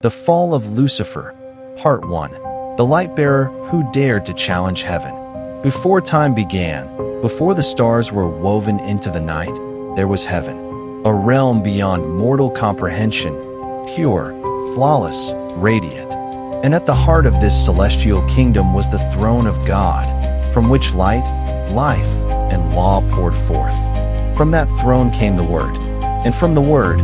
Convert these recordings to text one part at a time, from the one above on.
The Fall of Lucifer, Part 1. The light-bearer who dared to challenge heaven. Before time began, before the stars were woven into the night, there was heaven, a realm beyond mortal comprehension, pure, flawless, radiant. And at the heart of this celestial kingdom was the throne of God, from which light, life, and law poured forth. From that throne came the Word, and from the Word,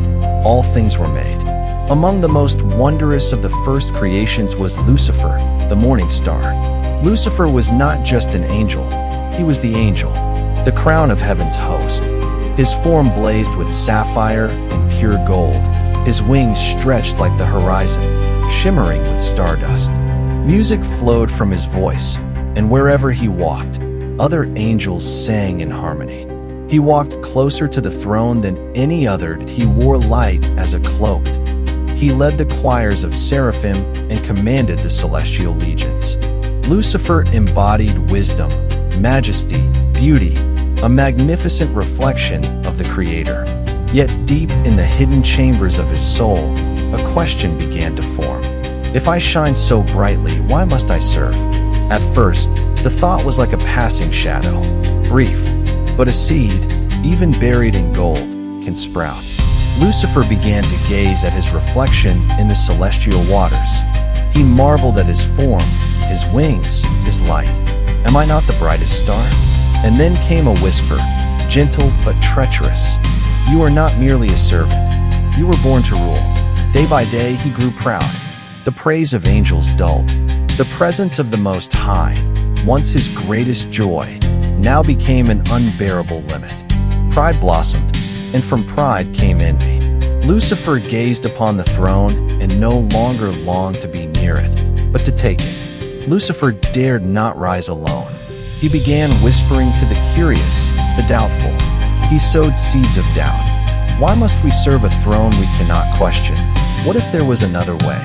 all things were made. Among the most wondrous of the first creations was Lucifer, the morning star. Lucifer was not just an angel, he was the angel, the crown of heaven's host. His form blazed with sapphire and pure gold, his wings stretched like the horizon, shimmering with stardust. Music flowed from his voice, and wherever he walked, other angels sang in harmony. He walked closer to the throne than any other. He wore light as a cloak. He led the choirs of seraphim and commanded the celestial legions. Lucifer embodied wisdom, majesty, beauty, a magnificent reflection of the Creator. Yet deep in the hidden chambers of his soul, a question began to form. If I shine so brightly, why must I serve? At first, the thought was like a passing shadow, brief, but a seed, even buried in gold, can sprout. Lucifer began to gaze at his reflection in the celestial waters. He marveled at his form, his wings, his light. Am I not the brightest star? And then came a whisper, gentle but treacherous. You are not merely a servant. You were born to rule. Day by day he grew proud. The praise of angels dulled. The presence of the Most High, once his greatest joy, now became an unbearable limit. Pride blossomed, and from pride came envy. Lucifer gazed upon the throne and no longer longed to be near it, but to take it. Lucifer dared not rise alone. He began whispering to the curious, the doubtful. He sowed seeds of doubt. Why must we serve a throne we cannot question? What if there was another way?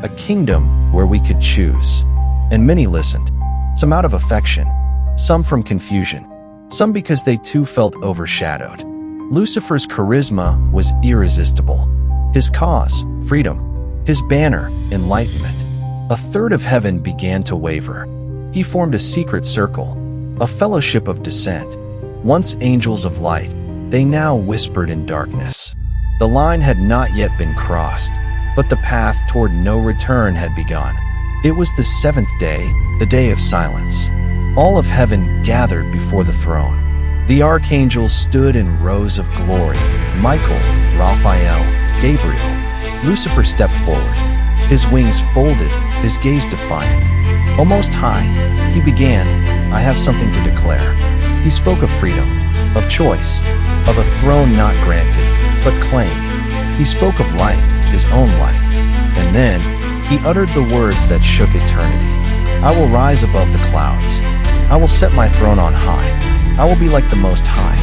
A kingdom where we could choose. And many listened, some out of affection, some from confusion, some because they too felt overshadowed. Lucifer's charisma was irresistible. His cause, freedom. His banner, enlightenment. A third of heaven began to waver. He formed a secret circle, a fellowship of dissent. Once angels of light, they now whispered in darkness. The line had not yet been crossed, but the path toward no return had begun. It was the seventh day, the day of silence. All of heaven gathered before the throne. The archangels stood in rows of glory. Michael, Raphael, Gabriel. Lucifer stepped forward. His wings folded, his gaze defiant. O Most High, he began, I have something to declare. He spoke of freedom, of choice, of a throne not granted, but claimed. He spoke of light, his own light. And then, he uttered the words that shook eternity. I will rise above the clouds. I will set my throne on high. I will be like the Most High.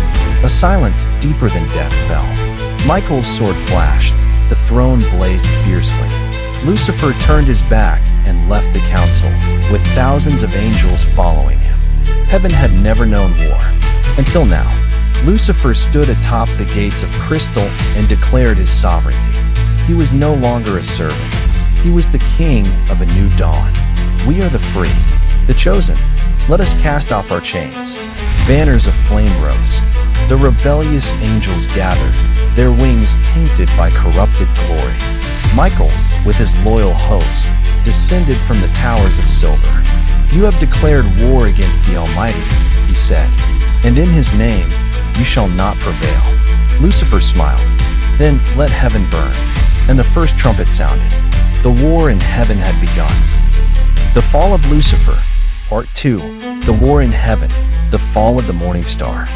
A silence deeper than death fell. Michael's sword flashed. The throne blazed fiercely. Lucifer turned his back and left the council, with thousands of angels following him. Heaven had never known war. Until now, Lucifer stood atop the gates of crystal and declared his sovereignty. He was no longer a servant. He was the king of a new dawn. We are the free, the chosen. Let us cast off our chains. Banners of flame rose. The rebellious angels gathered, their wings tainted by corrupted glory. Michael, with his loyal host, descended from the towers of silver. You have declared war against the Almighty, he said, and in his name you shall not prevail. Lucifer smiled. Then let heaven burn. And the first trumpet sounded. The war in heaven had begun. The Fall of Lucifer, Part 2. The War in Heaven, the Fall of the Morning Star.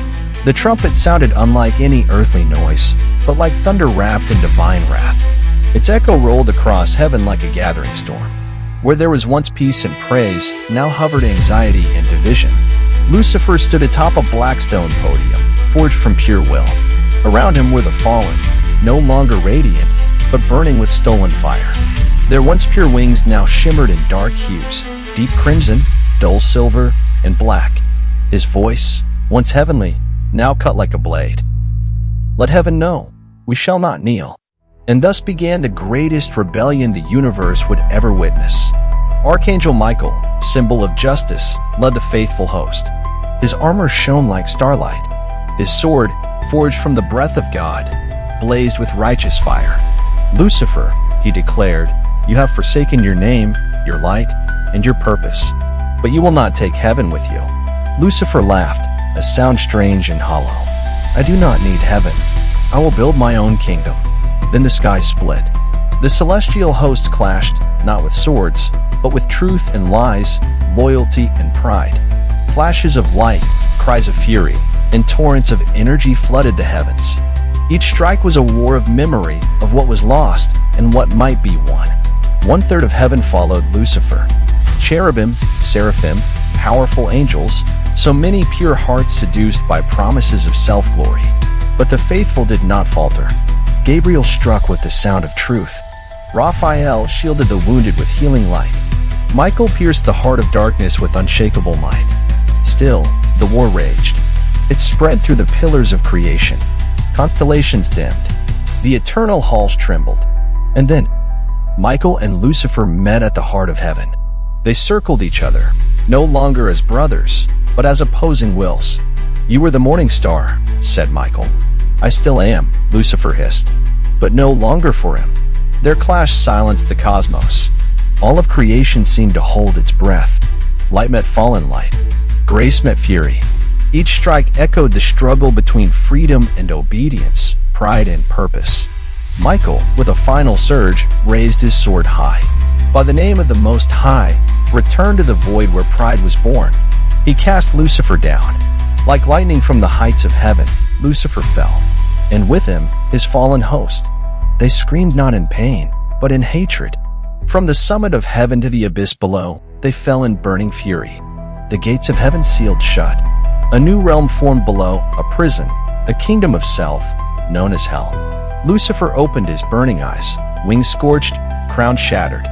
The trumpet sounded unlike any earthly noise, but like thunder wrapped in divine wrath. Its echo rolled across heaven like a gathering storm. Where there was once peace and praise, now hovered anxiety and division. Lucifer stood atop a black stone podium, forged from pure will. Around him were the fallen, no longer radiant, but burning with stolen fire. Their once pure wings now shimmered in dark hues, deep crimson, dull silver, and black. His voice, once heavenly, now cut like a blade. Let heaven know, we shall not kneel. and thus began the greatest rebellion the universe would ever witness. Archangel Michael, symbol of justice, led the faithful host. His armor shone like starlight. His sword, forged from the breath of God, blazed with righteous fire. "Lucifer," he declared, "you have forsaken your name, your light, and your purpose, but you will not take heaven with you." Lucifer laughed, a sound strange and hollow. "I do not need heaven. I will build my own kingdom." Then the sky split. The celestial hosts clashed, not with swords, but with truth and lies, loyalty and pride. Flashes of light, cries of fury, and torrents of energy flooded the heavens. Each strike was a war of memory of what was lost and what might be won. 1/3 of heaven followed Lucifer. Cherubim, seraphim, powerful angels, so many pure hearts seduced by promises of self-glory. But the faithful did not falter. Gabriel struck with the sound of truth. Raphael shielded the wounded with healing light. Michael pierced the heart of darkness with unshakable might. Still, the war raged. It spread through the pillars of creation. Constellations dimmed. The eternal halls trembled. And then, Michael and Lucifer met at the heart of heaven. They circled each other, no longer as brothers, but as opposing wills. "You were the morning star," said Michael. "I still am," Lucifer hissed. But no longer for him. Their clash silenced the cosmos. All of creation seemed to hold its breath. Light met fallen light. Grace met fury. Each strike echoed the struggle between freedom and obedience, pride and purpose. Michael, with a final surge, raised his sword high. By the name of the Most High, returned to the void where pride was born. He cast Lucifer down. Like lightning from the heights of heaven, Lucifer fell, and with him, his fallen host. They screamed not in pain, but in hatred. From the summit of heaven to the abyss below, they fell in burning fury. The gates of heaven sealed shut. A new realm formed below, a prison, a kingdom of self, known as hell. Lucifer opened his burning eyes, wings scorched, crown shattered.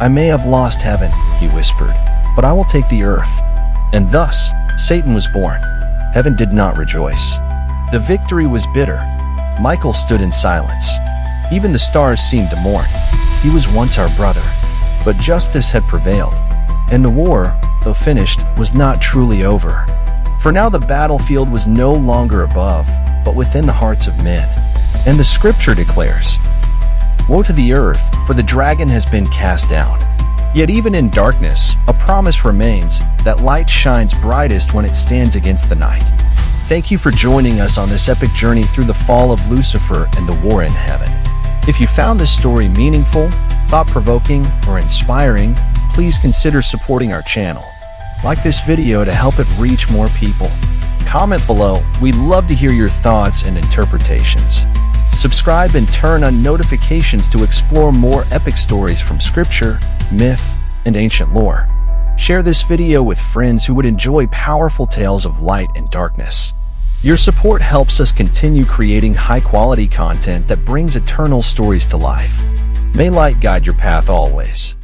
"I may have lost heaven," he whispered, "but I will take the earth." And thus, Satan was born. Heaven did not rejoice. The victory was bitter. Michael stood in silence. Even the stars seemed to mourn. He was once our brother. But justice had prevailed. And the war, though finished, was not truly over. For now the battlefield was no longer above, but within the hearts of men. And the scripture declares, "Woe to the earth, for the dragon has been cast down." Yet even in darkness, a promise remains that light shines brightest when it stands against the night. Thank you for joining us on this epic journey through the fall of Lucifer and the war in heaven. If you found this story meaningful, thought-provoking, or inspiring, please consider supporting our channel. Like this video to help it reach more people. Comment below. We'd love to hear your thoughts and interpretations. Subscribe and turn on notifications to explore more epic stories from scripture, myth, and ancient lore. Share this video with friends who would enjoy powerful tales of light and darkness. Your support helps us continue creating high-quality content that brings eternal stories to life. May light guide your path always.